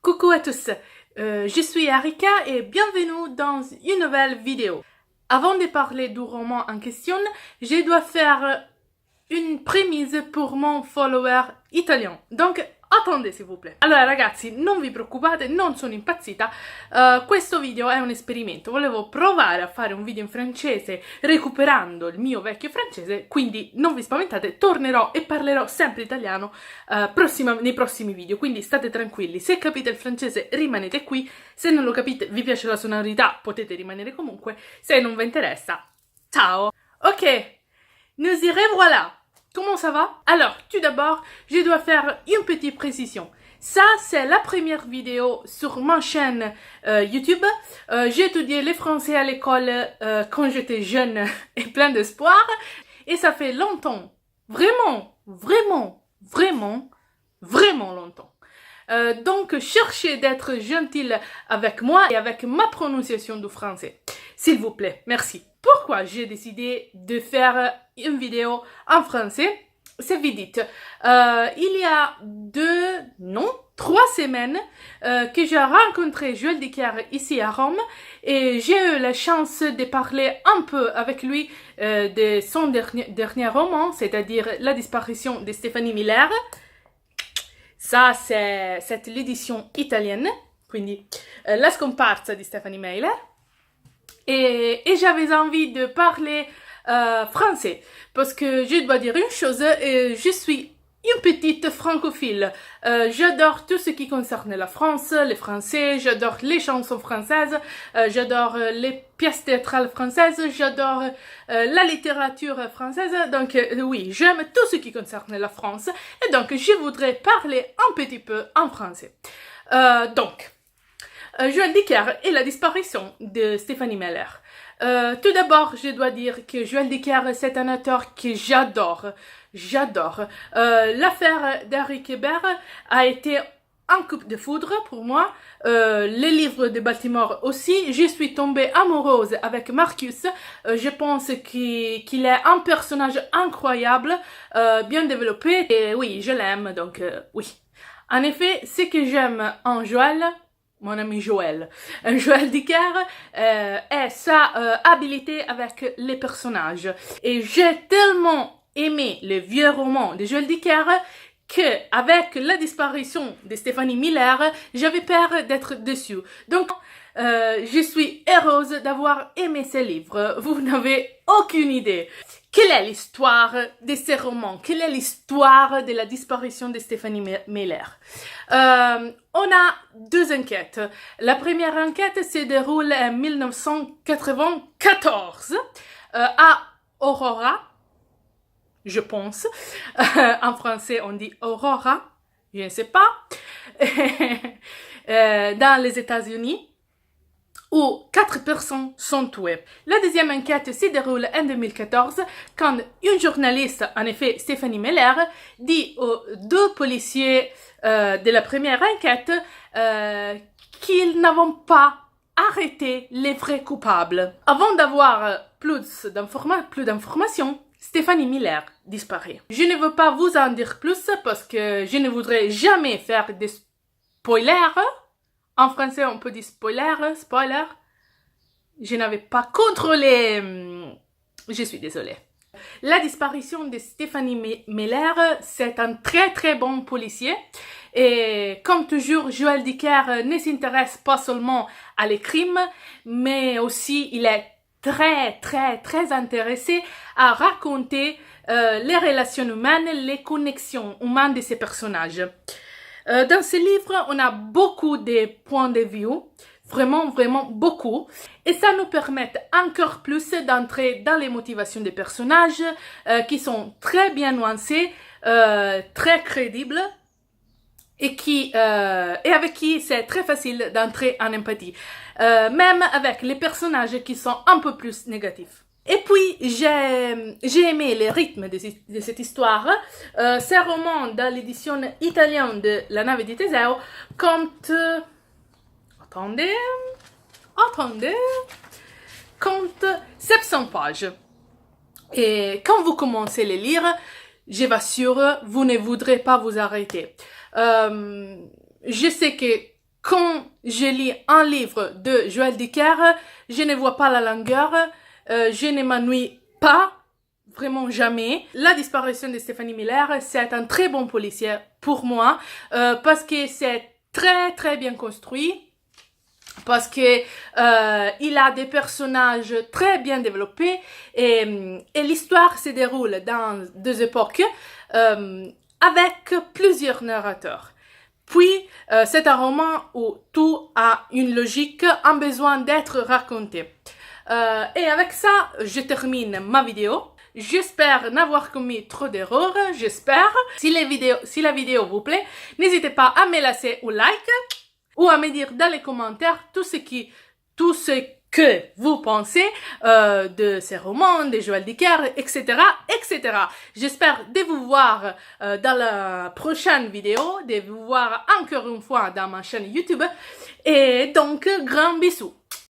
Coucou à tous, je suis Arika et bienvenue dans une nouvelle vidéo. Avant de parler du roman en question, je dois faire une prémisse pour mon follower italien. Donc, attendez s'il vous plaît. Allora ragazzi, non vi preoccupate, non sono impazzita. Questo video è un esperimento. Volevo provare a fare un video in francese recuperando il mio vecchio francese, quindi non vi spaventate, tornerò e parlerò sempre italiano nei prossimi video, quindi state tranquilli. Se capite il francese rimanete qui, se non lo capite, vi piace la sonorità, potete rimanere comunque, se non vi interessa, ciao. Ok, nous y revoilà. Comment ça va? Alors, tout d'abord, je dois faire une petite précision. Ça, c'est la première vidéo sur ma chaîne YouTube. J'ai étudié le français à l'école quand j'étais jeune et plein d'espoir. Et ça fait longtemps. Vraiment, vraiment, vraiment, vraiment longtemps. Donc, cherchez d'être gentil avec moi et avec ma prononciation du français. S'il vous plaît, merci. Pourquoi j'ai décidé de faire une vidéo en français? C'est vite. Il y a 3 semaines que j'ai rencontré Joël Dicker ici à Rome et j'ai eu la chance de parler un peu avec lui de son dernier roman, c'est-à-dire La disparition de Stéphanie Miller. Ça, c'est l'édition italienne, quindi La scomparsa di Stéphanie Miller. Et j'avais envie de parler français, parce que je dois dire une chose, je suis une petite francophile. J'adore tout ce qui concerne la France, les Français, j'adore les chansons françaises, j'adore les pièces théâtrales françaises, j'adore la littérature française, donc oui, j'aime tout ce qui concerne la France, et donc je voudrais parler un petit peu en français. Joël Dicker et la disparition de Stéphanie Miller. Tout d'abord, je dois dire que Joël Dicker, c'est un auteur que j'adore. J'adore. L'affaire d'Henri Kébert a été un coup de foudre pour moi. Les livres de Baltimore aussi. Je suis tombée amoureuse avec Marcus. Je pense qu'il est un personnage incroyable, bien développé. Et oui, je l'aime, donc oui. En effet, ce que j'aime en Joël, mon ami Joël Dicker, est sa habilité avec les personnages. Et j'ai tellement aimé les vieux romans de Joël Dicker que, avec la disparition de Stéphanie Miller, j'avais peur d'être déçue. Donc, je suis heureuse d'avoir aimé ces livres. Vous n'avez aucune idée. Quelle est l'histoire de ces romans? Quelle est l'histoire de la disparition de Stéphanie Miller? On a 2 enquêtes. La première enquête se déroule en 1994 à Aurora, je pense. En français, on dit Aurora, je ne sais pas. Dans les États-Unis, où 4 personnes sont tuées. La deuxième enquête se déroule en 2014 quand une journaliste, en effet Stéphanie Miller, dit aux 2 policiers de la première enquête qu'ils n'avaient pas arrêté les vrais coupables. Avant d'avoir plus d'informations, Stéphanie Miller disparaît. Je ne veux pas vous en dire plus parce que je ne voudrais jamais faire des spoilers. En français, on peut dire spoiler. Je n'avais pas contrôlé. Je suis désolée. La disparition de Stéphanie Miller, c'est un très très bon policier. Et comme toujours, Joël Dicker ne s'intéresse pas seulement à les crimes, mais aussi il est très très très intéressé à raconter les relations humaines, les connexions humaines de ces personnages. Dans ce livre, on a beaucoup de points de vue, vraiment, vraiment beaucoup. Et ça nous permet encore plus d'entrer dans les motivations des personnages qui sont très bien nuancés, très crédibles et avec qui c'est très facile d'entrer en empathie. Même avec les personnages qui sont un peu plus négatifs. Et puis, j'ai aimé le rythme de cette histoire. Ce roman dans l'édition italienne de La nave di Teseo compte... Attendez... compte 700 pages. Et quand vous commencez à les lire, je vous assure, vous ne voudrez pas vous arrêter. Je sais que quand je lis un livre de Joël Dicker, je ne vois pas la longueur, je ne m'ennuie pas, vraiment jamais. La disparition de Stéphanie Miller, c'est un très bon policier pour moi, parce que c'est très bien construit, parce que il a des personnages très bien développés et l'histoire se déroule dans deux époques avec plusieurs narrateurs. Puis, c'est un roman où tout a une logique, un besoin d'être raconté. Et avec ça, je termine ma vidéo. J'espère n'avoir commis trop d'erreurs, j'espère. Si la vidéo vous plaît, n'hésitez pas à me laisser un like ou à me dire dans les commentaires tout ce que vous pensez de ces romans, de Joël Dicker, etc., etc. J'espère de vous voir dans la prochaine vidéo, de vous voir encore une fois dans ma chaîne YouTube. Et donc, grand bisous.